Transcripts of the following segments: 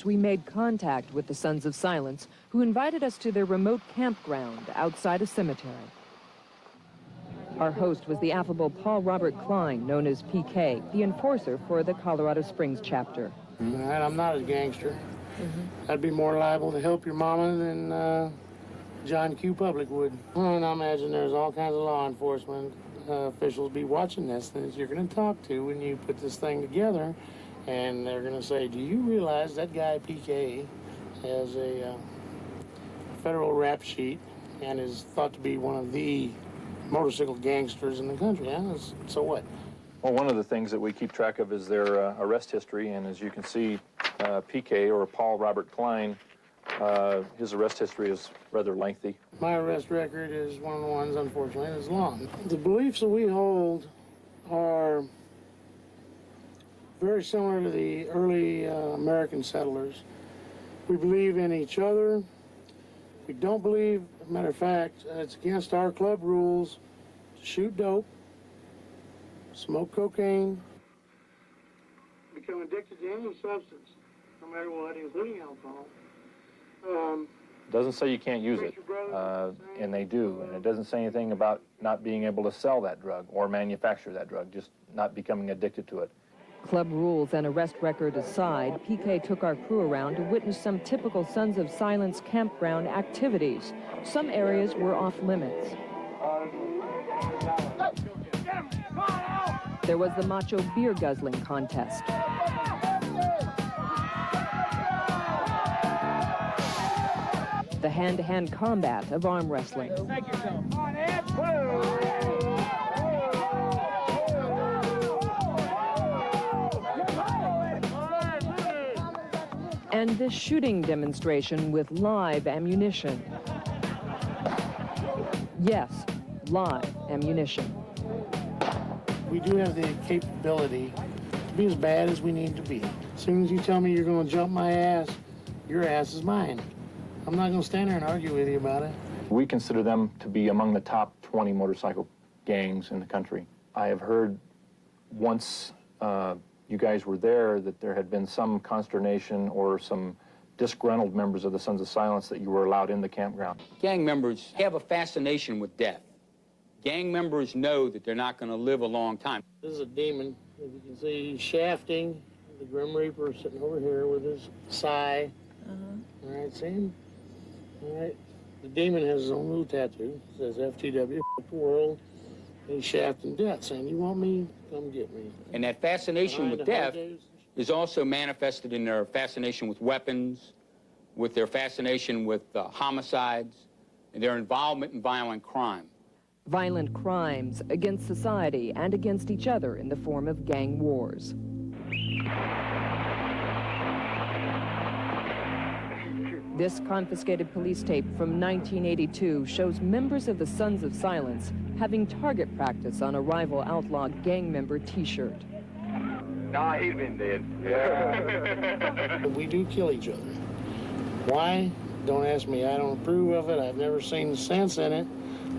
We made contact with the Sons of Silence, who invited us to their remote campground outside a cemetery. Our host was the affable Paul Robert Klein, known as PK, the enforcer for the Colorado Springs chapter. I'm not a gangster. I'd be more liable to help your mama than John Q. Public would. And I imagine there's all kinds of law enforcement officials be watching this that you're going to talk to when you put this thing together. And they're going to say, do you realize that guy PK has a federal rap sheet and is thought to be one of the motorcycle gangsters in the country? Yeah? So what? Well, one of the things that we keep track of is their arrest history, and as you can see, PK, or Paul Robert Klein, his arrest history is rather lengthy. My arrest record is one of the ones, unfortunately, that's long. The beliefs that we hold are very similar to the early American settlers. We believe in each other. We don't believe, as a matter of fact, it's against our club rules to shoot dope, smoke cocaine, become addicted to any substance, no matter what, including alcohol. Doesn't say you can't use it, and they do. And it doesn't say anything about not being able to sell that drug or manufacture that drug, just not becoming addicted to it. Club rules and arrest record aside, PK took our crew around to witness some typical Sons of Silence campground activities. Some areas were off limits. There was the macho beer guzzling contest. The hand-to-hand combat of arm wrestling. And this shooting demonstration with live ammunition. Yes, live ammunition. We do have the capability to be as bad as we need to be. As soon as you tell me you're going to jump my ass, your ass is mine. I'm not going to stand there and argue with you about it. We consider them to be among the top 20 motorcycle gangs in the country. I have heard once you guys were there that there had been some consternation or some disgruntled members of the Sons of Silence that you were allowed in the campground. Gang members have a fascination with death. Gang members know that they're not going to live a long time. This is a demon. As you can see, he's shafting the Grim Reaper sitting over here with his sigh. All right, see him? All right. The demon has his own little tattoo. It says FTW, f the world. And he's shafting death, saying, you want me? Come get me. And that fascination with death is also manifested in their fascination with weapons, with their fascination with homicides, and their involvement in violent crime. Violent crimes against society and against each other in the form of gang wars. This confiscated police tape from 1982 shows members of the Sons of Silence having target practice on a rival outlaw gang member T-shirt. Nah, he's been dead. Yeah. We do kill each other. Why? Don't ask me. I don't approve of it. I've never seen sense in it.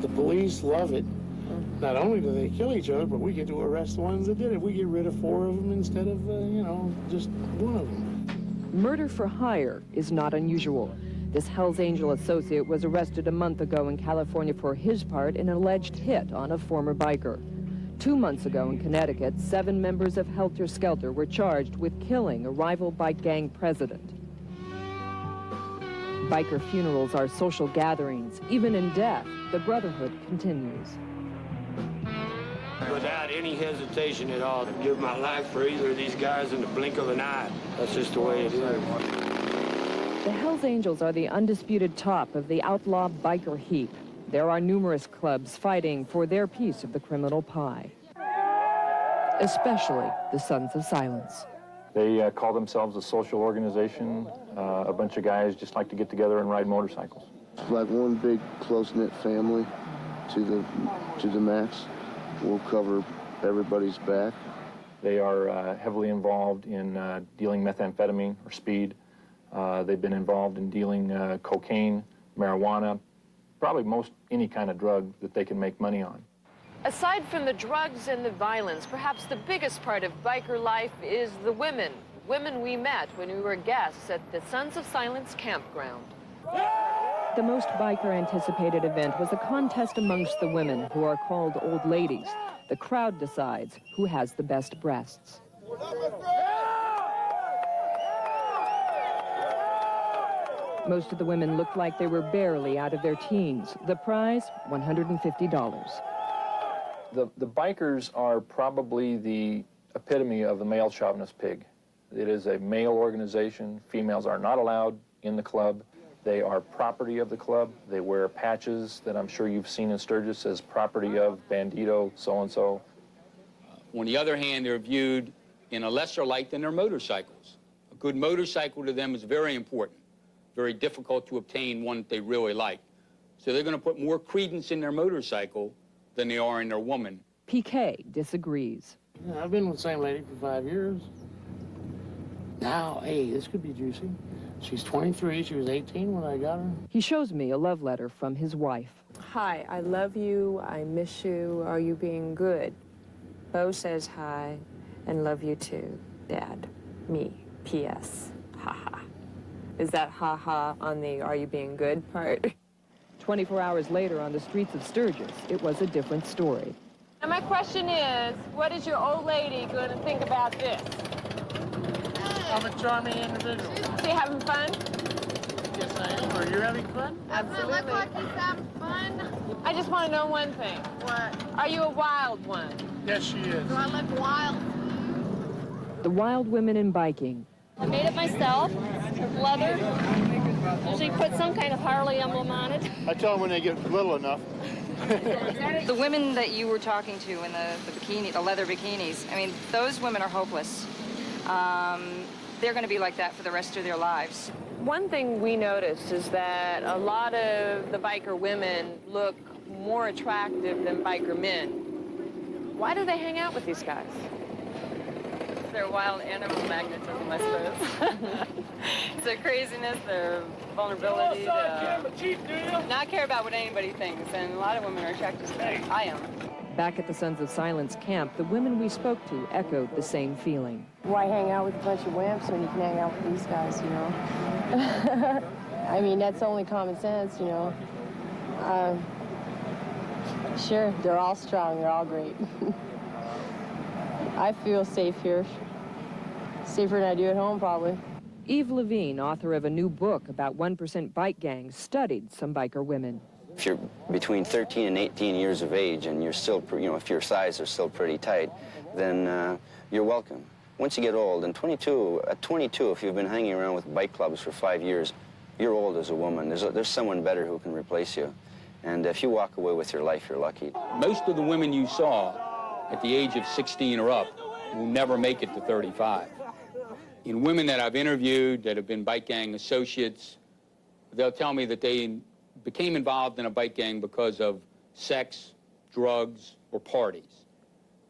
The police love it. Not only do they kill each other, but we get to arrest the ones that did it. We get rid of 4 of them instead of, you know, just 1 of them. Murder for hire is not unusual. This Hells Angel associate was arrested a month ago in California for his part in an alleged hit on a former biker. 2 months ago in Connecticut, 7 members of Helter Skelter were charged with killing a rival bike gang president. Biker funerals are social gatherings. Even in death, the brotherhood continues. Without any hesitation at all, I'd give my life for either of these guys in the blink of an eye. That's just the way it is. The Hells Angels are the undisputed top of the outlaw biker heap. There are numerous clubs fighting for their piece of the criminal pie, especially the Sons of Silence. They call themselves a social organization. A bunch of guys just like to get together and ride motorcycles. Like one big close-knit family to the max. We'll cover everybody's back. They are heavily involved in dealing methamphetamine or speed. They've been involved in dealing cocaine, marijuana, probably most any kind of drug that they can make money on. Aside from the drugs and the violence, perhaps the biggest part of biker life is the women. women we met when we were guests at the Sons of Silence campground. The most biker-anticipated event was a contest amongst the women, who are called old ladies. The crowd decides who has the best breasts. Most of the women looked like they were barely out of their teens. The prize, $150. The bikers are probably the epitome of the male chauvinist pig. It is a male organization. Females are not allowed in the club. They are property of the club. They wear patches that I'm sure you've seen in Sturgis as property of Bandito so-and-so. On the other hand, they're viewed in a lesser light than their motorcycles. A good motorcycle to them is very important, very difficult to obtain one that they really like. So they're going to put more credence in their motorcycle than they are in their woman. PK disagrees. Yeah, I've been with the same lady for 5 years. Now, hey, this could be juicy. She's 23, she was 18 when I got her. He shows me a love letter from his wife. Hi, I love you, I miss you, are you being good? Bo says hi, and love you too, Dad. Me, P.S. Ha-ha. Is that ha-ha on the are you being good part? 24 hours later on the streets of Sturgis, it was a different story. And my question is, what is your old lady going to think about this? I'm a charming individual. Is he having fun? Yes, I am. Are you having fun? Absolutely. Doesn't it look like he's having fun? I just want to know one thing. What? Are you a wild one? Yes, she is. Do I look wild? The wild women in biking. I made it myself with leather. Usually put some kind of Harley emblem on it. I tell them when they get little enough. The women that you were talking to in the bikini, the leather bikinis, I mean, those women are hopeless. They're going to be like that for the rest of their lives. One thing we noticed is that a lot of the biker women look more attractive than biker men. Why do they hang out with these guys? Their wild animal magnetism, I suppose. It's their craziness, their vulnerability to not care about what anybody thinks, and a lot of women are attracted to that. I am. Back at the Sons of Silence camp, the women we spoke to echoed the same feeling. Why hang out with a bunch of wimps when you can hang out with these guys, you know? I mean, that's only common sense, you know. Sure, they're all strong, they're all great. I feel safe here. Safer than I do at home, probably. Eve Levine, author of a new book about 1% bike gangs, studied some biker women. If you're between 13 and 18 years of age and you're still, if your size is still pretty tight, then you're welcome. Once you get old, and at 22, if you've been hanging around with bike clubs for 5 years, you're old as a woman. There's someone better who can replace you. And if you walk away with your life, you're lucky. Most of the women you saw at the age of 16 or up will never make it to 35. In women that I've interviewed that have been bike gang associates, they'll tell me that they became involved in a bike gang because of sex, drugs, or parties.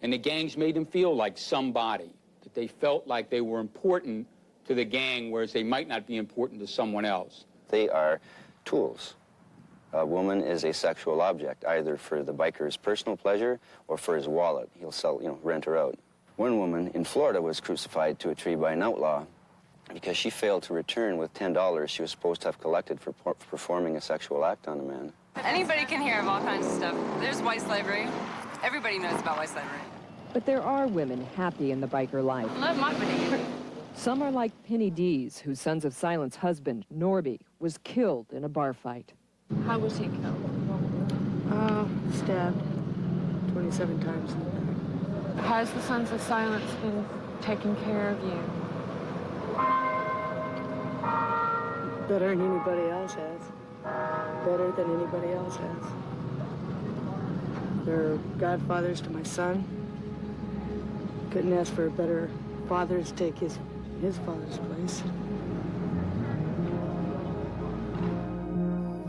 And the gangs made them feel like somebody, that they felt like they were important to the gang, whereas they might not be important to someone else. They are tools. A woman is a sexual object, either for the biker's personal pleasure or for his wallet. He'll sell, rent her out. One woman in Florida was crucified to a tree by an outlaw because she failed to return with $10 she was supposed to have collected for performing a sexual act on a man. Anybody can hear of all kinds of stuff. There's white slavery. Everybody knows about white slavery. But there are women happy in the biker life. I love my bikini. Some are like Penny Dees, whose Sons of Silence husband, Norby, was killed in a bar fight. How was he killed? Stabbed 27 times. Has the Sons of Silence been taking care of you? Better than anybody else has. Better than anybody else has. They're godfathers to my son. Couldn't ask for a better father to take his father's place.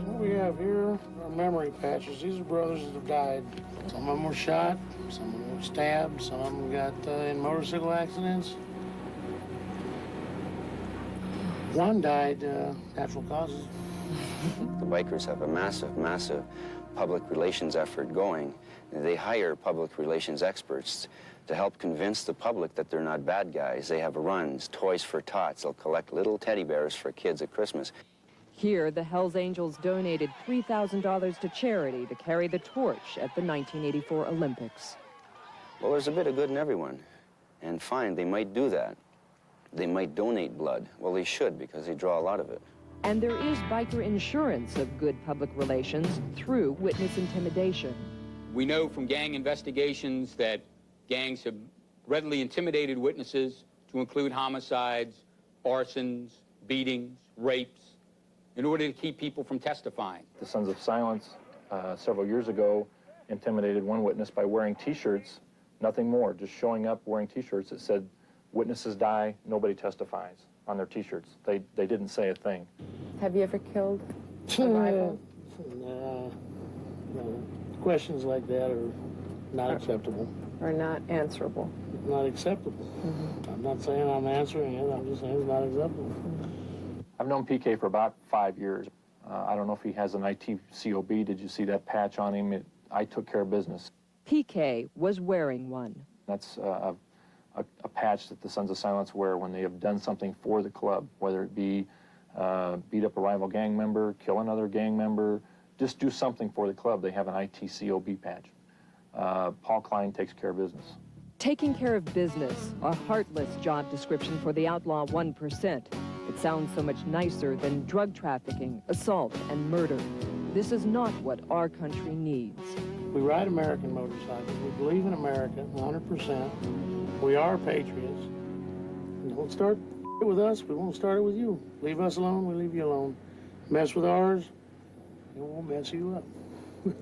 What we have here are memory patches. These are brothers that have died. Some of them were shot, some of them were stabbed, some of them got in motorcycle accidents. One died natural causes. The bikers have a massive, massive public relations effort going. They hire public relations experts to help convince the public that they're not bad guys. They have runs, toys for tots. They'll collect little teddy bears for kids at Christmas. Here, the Hells Angels donated $3,000 to charity to carry the torch at the 1984 Olympics. Well, there's a bit of good in everyone. And fine, they might do that. They might donate blood. Well, they should, because they draw a lot of it. And there is biker insurance of good public relations through witness intimidation. We know from gang investigations that gangs have readily intimidated witnesses to include homicides, arsons, beatings, rapes, in order to keep people from testifying. The Sons of Silence, several years ago, intimidated one witness by wearing T-shirts, nothing more, just showing up wearing T-shirts that said, "Witnesses die, nobody testifies," on their T-shirts. They didn't say a thing. Have you ever killed a rival? No. Questions like that are not acceptable. Or not answerable? Not acceptable. I'm not saying I'm answering it, I'm just saying it's not acceptable. I've known PK for about 5 years. I don't know if he has an ITCOB. Did you see that patch on him? I took care of business. PK was wearing one. That's a patch that the Sons of Silence wear when they have done something for the club, whether it be beat up a rival gang member, kill another gang member, just do something for the club. They have an ITCOB patch. Paul Klein takes care of business. Taking care of business, a heartless job description for the outlaw 1%. It sounds so much nicer than drug trafficking, assault, and murder. This is not what our country needs. We ride American motorcycles. We believe in America 100%. We are patriots. Don't start with us, we won't start it with you. Leave us alone, we leave you alone. Mess with ours, it won't mess you up.